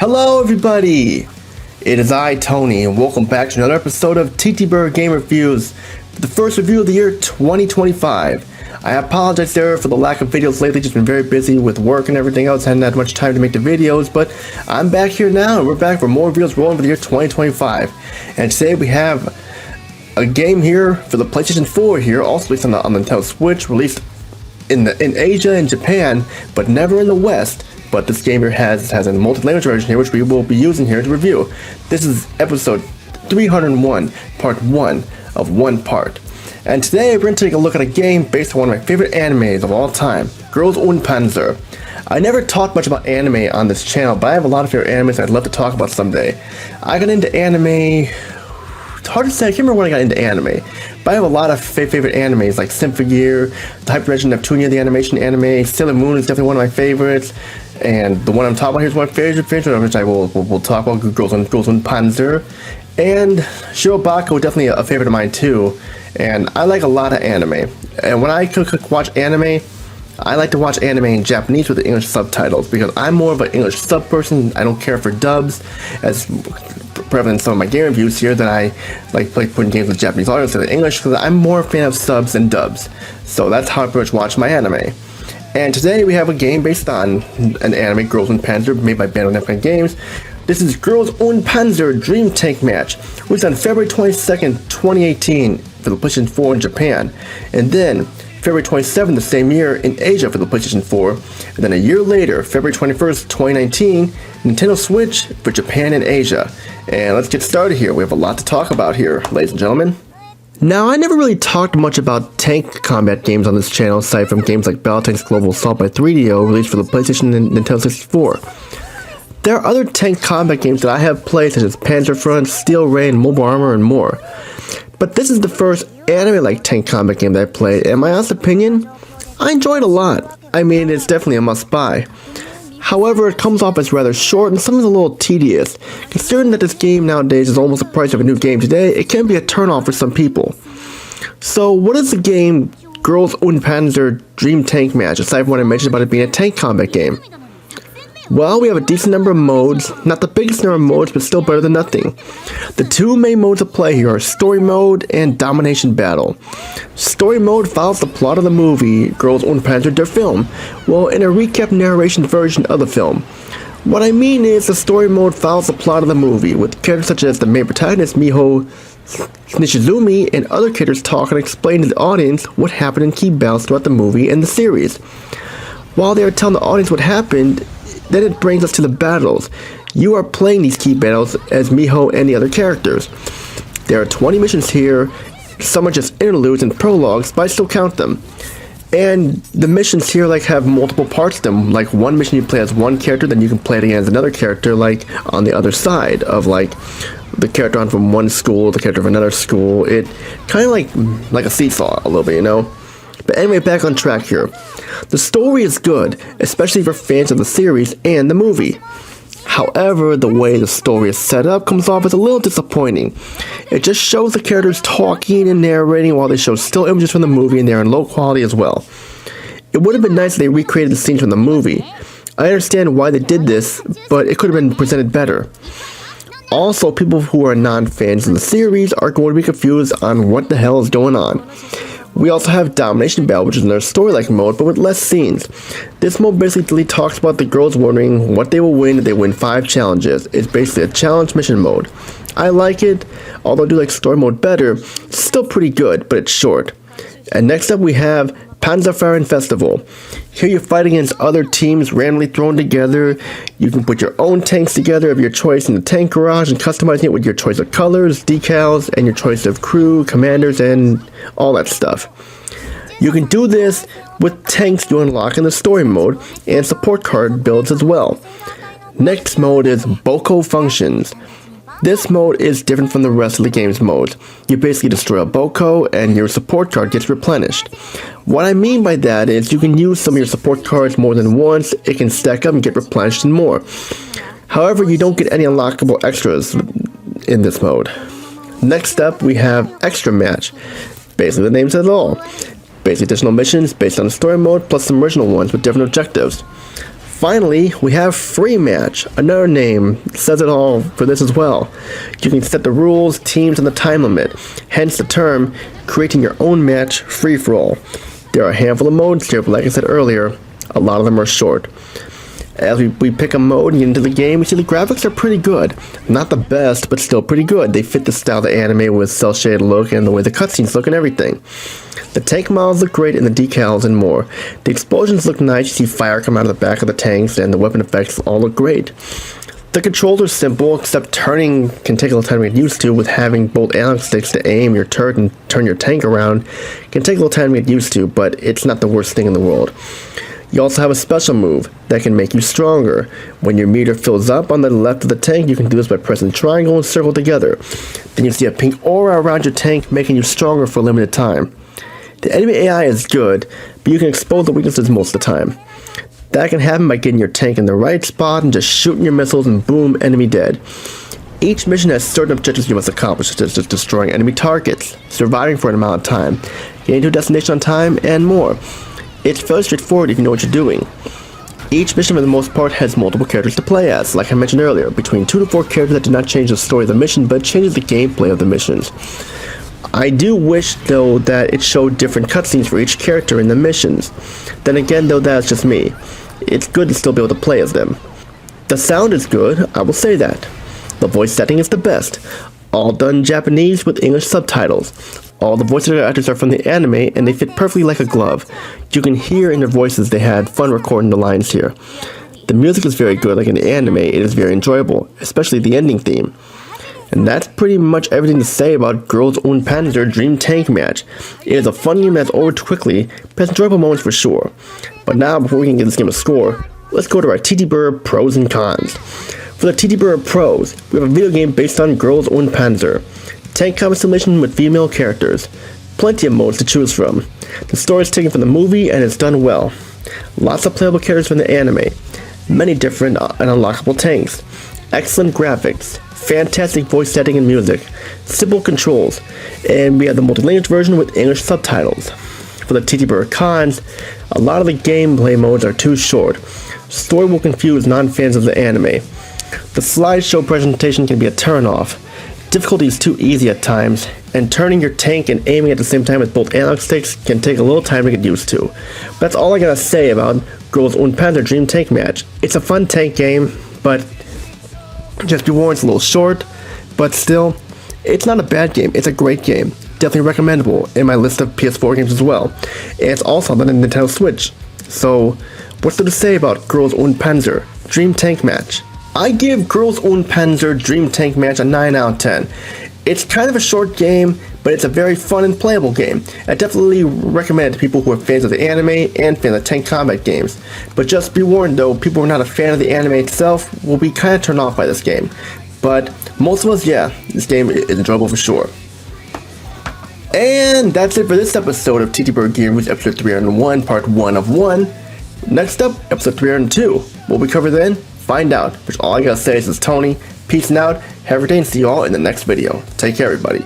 Hello everybody! It is I, Tony, and welcome back to another episode of TTBurger Game Reviews, the first review of the year 2025. I apologize there for the lack of videos lately, just been very busy with work and everything else, hadn't had much time to make the videos, but I'm back here now, and we're back for more reviews rolling for the year 2025. And today we have a game here for the PlayStation 4 here, also released on the Nintendo Switch, released in Asia and Japan, but never in the West. But this game here has a multi-language version here, which we will be using here to review. This is episode 301, part 1 of one part. And today we're going to take a look at a game based on one of my favorite animes of all time, und Panzer. I never talked much about anime on this channel, but I have a lot of favorite animes I'd love to talk about someday. I got into anime... It's hard to say, I can't remember when I got into anime, but I have a lot of favorite animes like Symphogear, The Hyperdimension Neptunia, the animation anime, Sailor Moon is definitely one of my favorites, and the one I'm talking about here is one of my favorite, which I will talk about, und Panzer, and Shirobako, definitely a favorite of mine too, and I like a lot of anime, and when I watch anime, I like to watch anime in Japanese with the English subtitles, because I'm more of an English sub person. I don't care for dubs, as prevalent in some of my game reviews here, that I like putting games with Japanese audio instead of English, because I'm more a fan of subs than dubs. So that's how I pretty much watch my anime. And today we have a game based on an anime, und Panzer, made by Bandai Namco Games. This is und Panzer Dream Tank Match, released on February 22nd, 2018 for the PlayStation 4 in Japan. And then February 27th the same year in Asia for the PlayStation 4, and then a year later, February 21st, 2019, Nintendo Switch for Japan and Asia. And let's get started here. We have a lot to talk about here, ladies and gentlemen. Now, I never really talked much about tank combat games on this channel, aside from games like Battletanks Global Assault by 3DO, released for the PlayStation and Nintendo 64. There are other tank combat games that I have played, such as Panzerfront, Steel Rain, Mobile Armor, and more. But this is the first anime-like tank combat game that I played, and in my honest opinion, I enjoyed it a lot. I mean, it's definitely a must-buy. However, it comes off as rather short and sometimes a little tedious. Considering that this game nowadays is almost the price of a new game today, it can be a turn-off for some people. So, what is the game und Panzer Dream Tank Match, aside from what I mentioned about it being a tank combat game? Well, we have a decent number of modes, not the biggest number of modes, but still better than nothing. The two main modes of play here are Story Mode and Domination Battle. Story Mode follows the plot of the movie, und Panzer der Film, well, in a recap narration version of the film. What I mean is, the Story Mode follows the plot of the movie, with characters such as the main protagonist, Miho Nishizumi, and other characters talk and explain to the audience what happened in key battles throughout the movie and the series. While they are telling the audience what happened, then it brings us to the battles. You are playing these key battles as Miho and the other characters. There are 20 missions here, some are just interludes and prologues, but I still count them. And the missions here have multiple parts to them. Like one mission you play as one character, then you can play it against another character on the other side of the character on from one school, the character from another school. It kind of like a seesaw a little bit, you know? But anyway, back on track here. The story is good, especially for fans of the series and the movie. However, the way the story is set up comes off as a little disappointing. It just shows the characters talking and narrating while they show still images from the movie, and they're in low quality as well. It would have been nice if they recreated the scenes from the movie. I understand why they did this, but it could have been presented better. Also, people who are non-fans of the series are going to be confused on what the hell is going on. We also have Domination Battle, which is another story-like mode, but with less scenes. This mode basically talks about the girls wondering what they will win if they win 5 challenges. It's basically a challenge mission mode. I like it, although I do like story mode better. It's still pretty good, but it's short. And next up we have Panzerfahren Festival. Here you fight against other teams randomly thrown together. You can put your own tanks together of your choice in the tank garage and customizing it with your choice of colors, decals, and your choice of crew, commanders, and all that stuff. You can do this with tanks you unlock in the story mode and support card builds as well. Next mode is Boko Functions. This mode is different from the rest of the game's modes. You basically destroy a Boko and your support card gets replenished. What I mean by that is you can use some of your support cards more than once, it can stack up and get replenished and more. However, you don't get any unlockable extras in this mode. Next up, we have Extra Match. Basically, the name says it all. Basically, additional missions based on the story mode, plus some original ones with different objectives. Finally, we have free match. Another name says it all for this as well. You can set the rules, teams, and the time limit. Hence the term, creating your own match free-for-all. There are a handful of modes here, but like I said earlier, a lot of them are short. As we pick a mode and get into the game, we see the graphics are pretty good. Not the best, but still pretty good. They fit the style of the anime with cel-shaded look and the way the cutscenes look and everything. The tank models look great and the decals and more. The explosions look nice, you see fire come out of the back of the tanks and the weapon effects all look great. The controls are simple, except turning can take a little time to get used to. With having both analog sticks to aim your turret and turn your tank around can take a little time to get used to, but it's not the worst thing in the world. You also have a special move that can make you stronger. When your meter fills up on the left of the tank, you can do this by pressing triangle and circle together. Then you see a pink aura around your tank, making you stronger for a limited time. The enemy AI is good, but you can expose the weaknesses most of the time. That can happen by getting your tank in the right spot and just shooting your missiles and boom, enemy dead. Each mission has certain objectives you must accomplish, such as destroying enemy targets, surviving for an amount of time, getting to a destination on time, and more. It's fairly straightforward if you know what you're doing. Each mission for the most part has multiple characters to play as, like I mentioned earlier, between 2 to 4 characters that do not change the story of the mission, but changes the gameplay of the missions. I do wish, though, that it showed different cutscenes for each character in the missions. Then again, though, that's just me. It's good to still be able to play as them. The sound is good, I will say that. The voice setting is the best. All done in Japanese with English subtitles. All the voice actors are from the anime, and they fit perfectly like a glove. You can hear in their voices they had fun recording the lines here. The music is very good, like in the anime, it is very enjoyable, especially the ending theme. And that's pretty much everything to say about Girls und Panzer Dream Tank Match. It is a fun game that's over quickly, but has enjoyable moments for sure. But now, before we can give this game a score, let's go to our TTBurger pros and cons. For the TTBurger pros, we have a video game based on Girls und Panzer. Tank combat simulation with female characters. Plenty of modes to choose from. The story is taken from the movie and it's done well. Lots of playable characters from the anime. Many different and unlockable tanks. Excellent graphics. Fantastic voice setting and music. Simple controls. And we have the multi-language version with English subtitles. For the TTBurger cons, a lot of the gameplay modes are too short. Story will confuse non-fans of the anime. The slideshow presentation can be a turn-off. Difficulty is too easy at times, and turning your tank and aiming at the same time with both analog sticks can take a little time to get used to. But that's all I gotta say about Girls und Panzer Dream Tank Match. It's a fun tank game, but just be warned, it's a little short, but still, it's not a bad game. It's a great game. Definitely recommendable in my list of PS4 games as well. And it's also on the Nintendo Switch. So, what's there to say about Girls und Panzer Dream Tank Match? I give Girls und Panzer Dream Tank Match a 9 out of 10. It's kind of a short game, but it's a very fun and playable game. I definitely recommend it to people who are fans of the anime and fans of tank combat games. But just be warned though, people who are not a fan of the anime itself will be kind of turned off by this game. But most of us, yeah, this game is enjoyable for sure. And that's it for this episode of TTBurger Game Reviews episode 301, part 1 of 1. Next up, episode 302. What we cover then? Find out. Which all I gotta say is Tony. Peace and out. Have a good day and see you all in the next video. Take care, everybody.